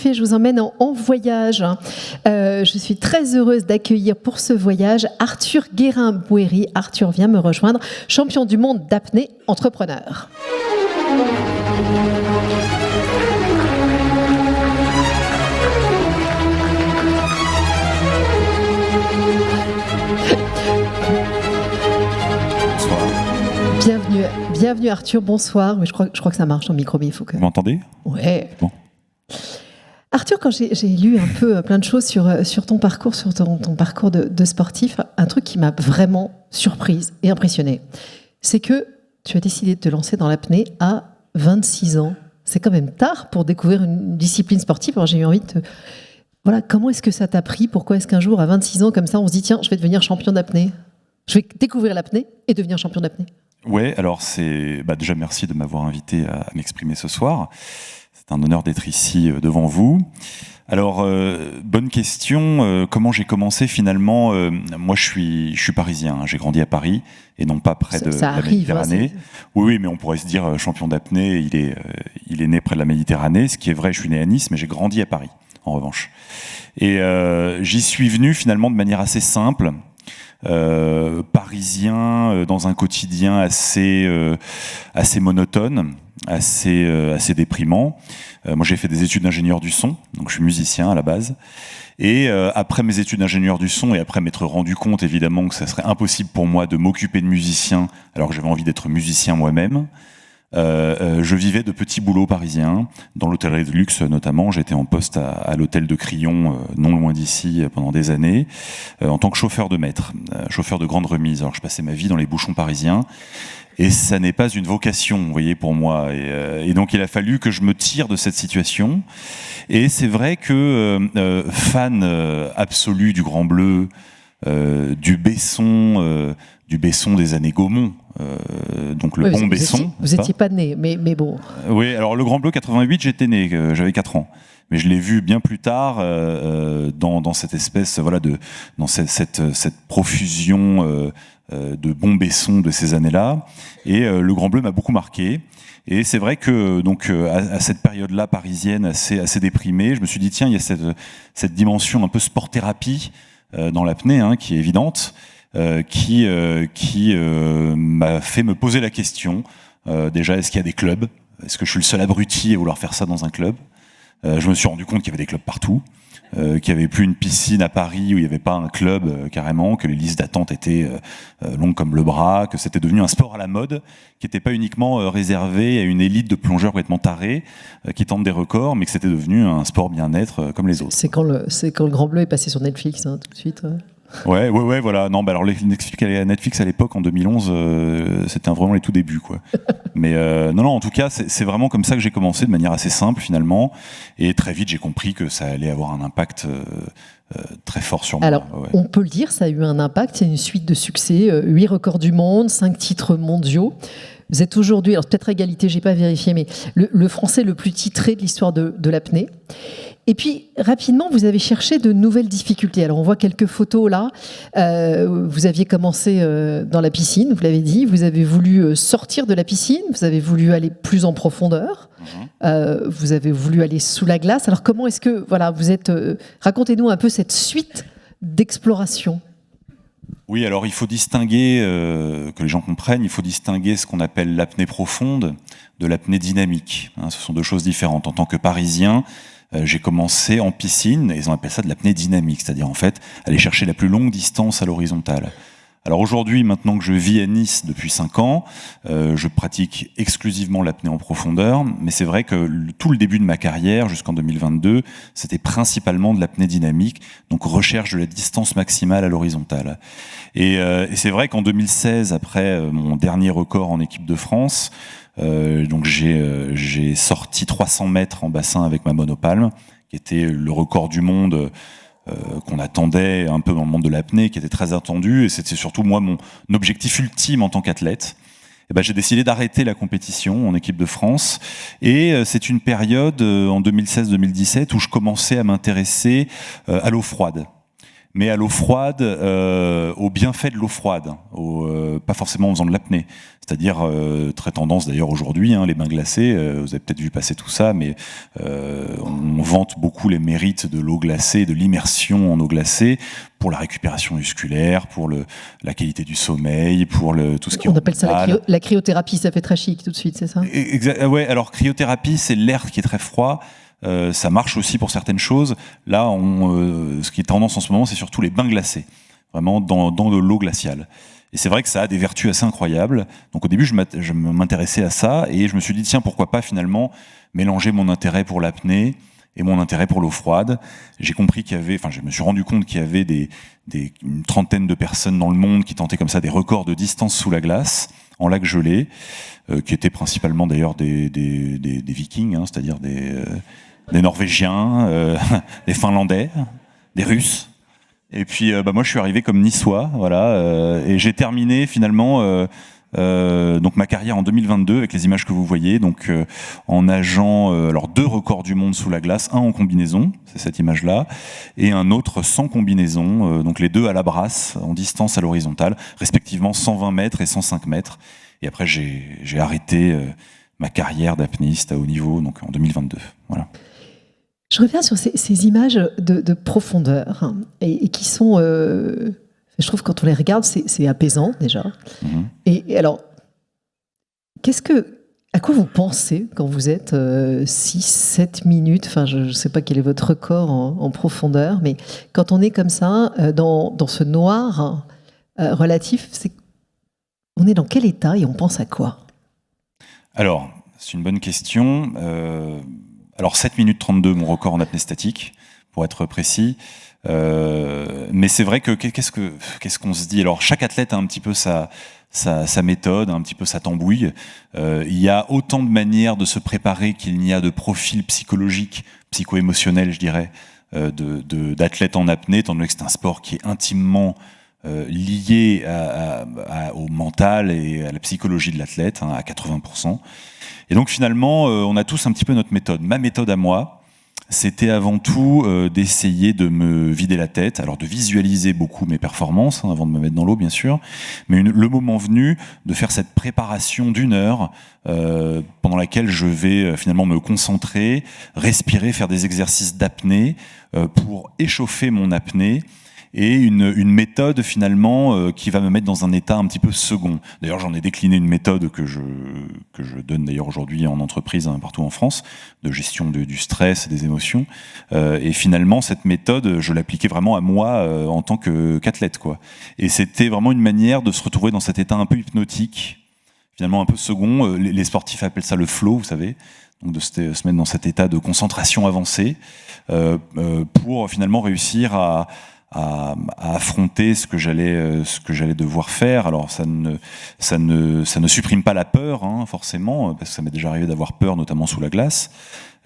Café, je vous emmène en voyage. Je suis très heureuse d'accueillir pour ce voyage Arthur Guérin-Bouéry. Arthur vient me rejoindre, champion du monde d'apnée, entrepreneur. Bienvenue Arthur, bonsoir. Oui, je crois que ça marche ton micro, mais il faut que... Vous m'entendez ? Ouais. Bon. Arthur, quand j'ai lu un peu plein de choses sur ton parcours, sur ton parcours de sportif, un truc qui m'a vraiment surprise et impressionnée, c'est que tu as décidé de te lancer dans l'apnée à 26 ans. C'est quand même tard pour découvrir une discipline sportive. Alors j'ai eu envie de te... Voilà, comment est-ce que ça t'a pris ? Pourquoi est-ce qu'un jour, à 26 ans, comme ça, on se dit, tiens, je vais devenir champion d'apnée ? Je vais découvrir l'apnée et devenir champion d'apnée. Ouais, alors déjà merci de m'avoir invité à m'exprimer ce soir. C'est un honneur d'être ici devant vous. Alors, bonne question. Comment j'ai commencé finalement moi, je suis parisien. J'ai grandi à Paris et non pas près de la Méditerranée. Oui, mais on pourrait se dire champion d'apnée. Il est né près de la Méditerranée. Ce qui est vrai, je suis né à Nice, mais j'ai grandi à Paris, en revanche. Et j'y suis venu finalement de manière assez simple. Parisien, dans un quotidien assez monotone, assez déprimant. Moi, j'ai fait des études d'ingénieur du son, donc je suis musicien à la base. Et après mes études d'ingénieur du son et après m'être rendu compte évidemment que ça serait impossible pour moi de m'occuper de musicien alors que j'avais envie d'être musicien moi-même, je vivais de petits boulots parisiens, dans l'hôtellerie de luxe notamment. J'étais en poste à l'hôtel de Crillon, non loin d'ici, pendant des années, en tant que chauffeur de maître, chauffeur de grande remise. Alors je passais ma vie dans les bouchons parisiens, et ça n'est pas une vocation, vous voyez, pour moi. Et donc il a fallu que je me tire de cette situation. Et c'est vrai que fan absolu du Grand Bleu, du Besson des années Gaumont, donc le bon Besson. Vous n'étiez pas né, mais bon. Oui, alors le Grand Bleu 88, j'étais né, j'avais 4 ans. Mais je l'ai vu bien plus tard dans cette espèce, voilà, dans cette profusion de bons Besson de ces années-là. Et le Grand Bleu m'a beaucoup marqué. Et c'est vrai que donc à cette période-là parisienne assez déprimée, je me suis dit tiens, il y a cette dimension un peu sport-thérapie dans l'apnée, qui est évidente. Qui m'a fait me poser la question, déjà, est-ce qu'il y a des clubs ? Est-ce que je suis le seul abruti à vouloir faire ça dans un club ? Je me suis rendu compte qu'il y avait des clubs partout, qu'il n'y avait plus une piscine à Paris où il n'y avait pas un club carrément, que les listes d'attente étaient longues comme le bras, que c'était devenu un sport à la mode, qui n'était pas uniquement réservé à une élite de plongeurs complètement tarés qui tentent des records, mais que c'était devenu un sport bien-être comme les autres. C'est quand le Grand Bleu est passé sur Netflix, tout de suite. Ouais, voilà. Non, alors Netflix à l'époque, en 2011, c'était vraiment les tout débuts, quoi. Mais non, en tout cas, c'est vraiment comme ça que j'ai commencé, de manière assez simple finalement. Et très vite, j'ai compris que ça allait avoir un impact très fort sur moi. Alors, on peut le dire, ça a eu un impact. C'est une suite de succès, 8 records du monde, 5 titres mondiaux. Vous êtes aujourd'hui, alors peut-être à égalité, j'ai pas vérifié, mais le Français le plus titré de l'histoire de l'apnée. Et puis, rapidement, vous avez cherché de nouvelles difficultés. Alors, on voit quelques photos là. Vous aviez commencé dans la piscine, vous l'avez dit. Vous avez voulu sortir de la piscine. Vous avez voulu aller plus en profondeur. Vous avez voulu aller sous la glace. Alors, comment est-ce que... Voilà, vous êtes... racontez-nous un peu cette suite d'exploration. Oui, alors il faut distinguer, que les gens comprennent, il faut distinguer ce qu'on appelle l'apnée profonde de l'apnée dynamique. Ce sont deux choses différentes. En tant que Parisien, j'ai commencé en piscine, et ils appellent ça de l'apnée dynamique, c'est-à-dire en fait aller chercher la plus longue distance à l'horizontale. Alors aujourd'hui, maintenant que je vis à Nice depuis 5 ans, je pratique exclusivement l'apnée en profondeur, mais c'est vrai que tout le début de ma carrière, jusqu'en 2022, c'était principalement de l'apnée dynamique, donc recherche de la distance maximale à l'horizontale. Et c'est vrai qu'en 2016, après mon dernier record en équipe de France, donc j'ai sorti 300 mètres en bassin avec ma monopalme, qui était le record du monde qu'on attendait un peu dans le monde de l'apnée, qui était très attendu, et c'était surtout moi mon objectif ultime en tant qu'athlète. Et j'ai décidé d'arrêter la compétition en équipe de France, et c'est une période en 2016-2017 où je commençais à m'intéresser à l'eau froide. mais à l'eau froide, au bienfait de l'eau froide, pas forcément en faisant de l'apnée. C'est-à-dire, très tendance d'ailleurs aujourd'hui, les bains glacés, vous avez peut-être vu passer tout ça, mais on vante beaucoup les mérites de l'eau glacée, de l'immersion en eau glacée, pour la récupération musculaire, pour la qualité du sommeil, pour tout ce qui est... On appelle ça la cryothérapie, ça fait très chic tout de suite, c'est ça? Ouais, alors cryothérapie, c'est l'air qui est très froid. Ça marche aussi pour certaines choses. Là, ce qui est tendance en ce moment, c'est surtout les bains glacés, vraiment dans de l'eau glaciale. Et c'est vrai que ça a des vertus assez incroyables. Donc au début, je m'intéressais à ça et je me suis dit, tiens, pourquoi pas finalement mélanger mon intérêt pour l'apnée et mon intérêt pour l'eau froide. J'ai compris je me suis rendu compte qu'il y avait une trentaine de personnes dans le monde qui tentaient comme ça des records de distance sous la glace, en lac gelé, qui étaient principalement d'ailleurs des Vikings, c'est-à-dire des Norvégiens, des Finlandais, des Russes. Et puis moi je suis arrivé comme niçois, voilà, et j'ai terminé finalement donc ma carrière en 2022 avec les images que vous voyez, donc en nageant alors 2 records du monde sous la glace, un en combinaison, c'est cette image-là, et un autre sans combinaison, donc les 2 à la brasse en distance à l'horizontale, respectivement 120 mètres et 105 mètres. Et après j'ai arrêté ma carrière d'apnéiste à haut niveau, donc en 2022. Voilà. Je reviens sur ces images de profondeur et qui sont, je trouve quand on les regarde, c'est apaisant déjà. Mm-hmm. Et alors, à quoi vous pensez quand vous êtes 6-7 minutes, enfin je ne sais pas quel est votre record en profondeur, mais quand on est comme ça, dans ce noir relatif, on est dans quel état et on pense à quoi? Alors, c'est une bonne question. Alors 7 minutes 32, mon record en apnée statique, pour être précis. Mais c'est vrai que qu'est-ce qu'on se dit? Alors chaque athlète a un petit peu sa méthode, un petit peu sa tambouille. Il y a autant de manières de se préparer qu'il n'y a de profils psychologiques, psycho-émotionnels, je dirais, d'athlètes en apnée, étant donné que c'est un sport qui est intimement lié au mental et à la psychologie de l'athlète, à 80%. Et donc finalement, on a tous un petit peu notre méthode. Ma méthode à moi, c'était avant tout d'essayer de me vider la tête, alors de visualiser beaucoup mes performances, avant de me mettre dans l'eau bien sûr, mais le moment venu de faire cette préparation d'1 heure pendant laquelle je vais finalement me concentrer, respirer, faire des exercices d'apnée pour échauffer mon apnée, et une méthode finalement qui va me mettre dans un état un petit peu second. D'ailleurs, j'en ai décliné une méthode que je donne d'ailleurs aujourd'hui en entreprise partout en France, de gestion du stress et des émotions. Et finalement, cette méthode, je l'appliquais vraiment à moi en tant qu'athlète, quoi. Et c'était vraiment une manière de se retrouver dans cet état un peu hypnotique, finalement un peu second. Les sportifs appellent ça le flow, vous savez. Donc de se mettre dans cet état de concentration avancée pour finalement réussir à affronter ce que j'allais devoir faire. Alors ça ne supprime pas la peur, forcément, parce que ça m'est déjà arrivé d'avoir peur, notamment sous la glace.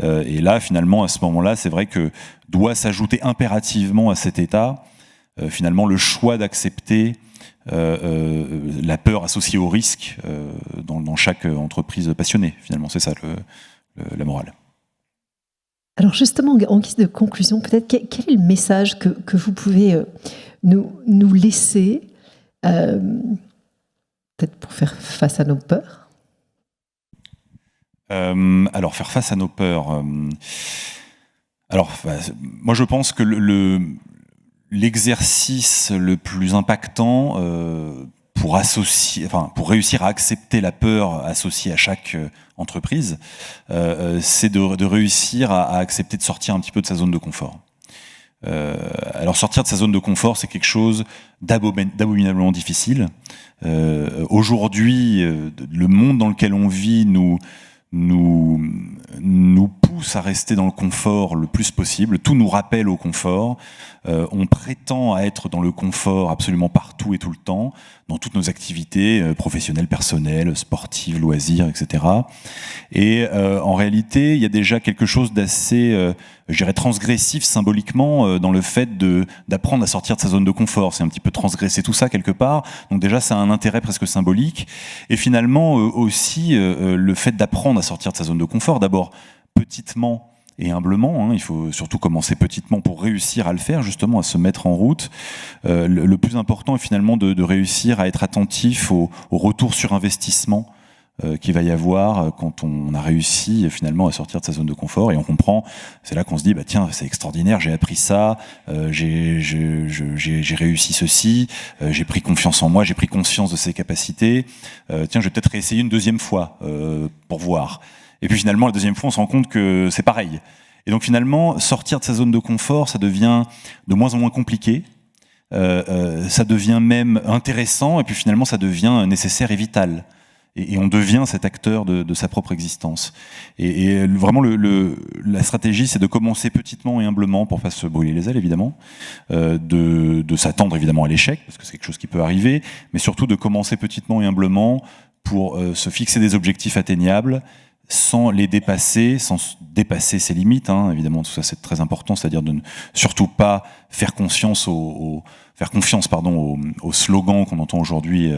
Et là, finalement, à ce moment-là, c'est vrai que doit s'ajouter impérativement à cet état, finalement, le choix d'accepter la peur associée au risque dans chaque entreprise passionnée. Finalement, c'est ça la morale. Alors justement, en guise de conclusion, peut-être, quel est le message que vous pouvez nous laisser, peut-être pour faire face à nos peurs? Alors, faire face à nos peurs... moi je pense que l'exercice le plus impactant pour réussir à accepter la peur associée à chaque entreprise, c'est de réussir à accepter de sortir un petit peu de sa zone de confort. Alors sortir de sa zone de confort, c'est quelque chose d'abominablement difficile. Aujourd'hui, le monde dans lequel on vit nous pousse à rester dans le confort le plus possible. Tout nous rappelle au confort. On prétend à être dans le confort absolument partout et tout le temps, dans toutes nos activités professionnelles, personnelles, sportives, loisirs, etc. Et en réalité, il y a déjà quelque chose d'assez, je dirais, transgressif symboliquement dans le fait d'apprendre à sortir de sa zone de confort. C'est un petit peu transgresser tout ça quelque part. Donc déjà, ça a un intérêt presque symbolique. Et finalement aussi, le fait d'apprendre à sortir de sa zone de confort, d'abord petitement et humblement. Il faut surtout commencer petitement pour réussir à le faire, justement, à se mettre en route. Le plus important est finalement de réussir à être attentif au retour sur investissement qu'il va y avoir quand on a réussi finalement à sortir de sa zone de confort, et on comprend, c'est là qu'on se dit bah tiens, c'est extraordinaire, j'ai appris ça, j'ai réussi ceci, j'ai pris confiance en moi, j'ai pris conscience de ses capacités, tiens, je vais peut-être réessayer une deuxième fois pour voir. Et puis finalement la deuxième fois on se rend compte que c'est pareil. Et donc finalement sortir de sa zone de confort, ça devient de moins en moins compliqué. Ça devient même intéressant, et puis finalement ça devient nécessaire et vital. Et on devient cet acteur de sa propre existence. Et vraiment, la stratégie, c'est de commencer petitement et humblement, pour pas se brûler les ailes, évidemment, de s'attendre évidemment à l'échec, parce que c'est quelque chose qui peut arriver, mais surtout de commencer petitement et humblement pour se fixer des objectifs atteignables, sans les dépasser, sans dépasser ses limites, évidemment, tout ça c'est très important, c'est-à-dire de ne surtout pas faire confiance au slogan qu'on entend aujourd'hui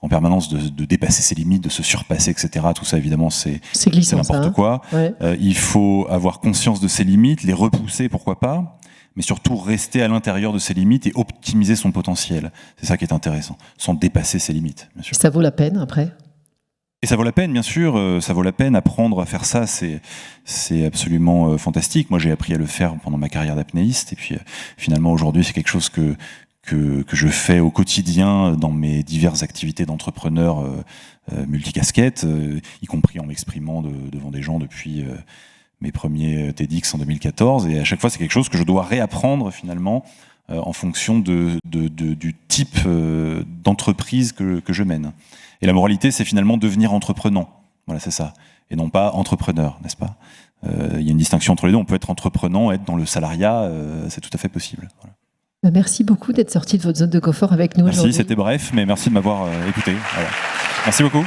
en permanence de dépasser ses limites, de se surpasser, etc. Tout ça, évidemment, c'est n'importe quoi. Ouais. Il faut avoir conscience de ses limites, les repousser, pourquoi pas, mais surtout rester à l'intérieur de ses limites et optimiser son potentiel. C'est ça qui est intéressant, sans dépasser ses limites, bien sûr. Ça vaut la peine, après ? Et ça vaut la peine, bien sûr, ça vaut la peine. Apprendre à faire ça, c'est absolument fantastique. Moi, j'ai appris à le faire pendant ma carrière d'apnéiste, et puis finalement, aujourd'hui, c'est quelque chose que je fais au quotidien dans mes diverses activités d'entrepreneur multicasquettes, y compris en m'exprimant devant des gens depuis mes premiers TEDx en 2014. Et à chaque fois, c'est quelque chose que je dois réapprendre, finalement, en fonction du type d'entreprise que je mène. Et la moralité, c'est finalement devenir entreprenant. Voilà, c'est ça. Et non pas entrepreneur, n'est-ce pas ? Il y a une distinction entre les deux. On peut être entreprenant, être dans le salariat, c'est tout à fait possible. Voilà. Merci beaucoup d'être sorti de votre zone de confort avec nous aujourd'hui. Merci, c'était bref, mais merci de m'avoir écouté. Voilà. Merci beaucoup.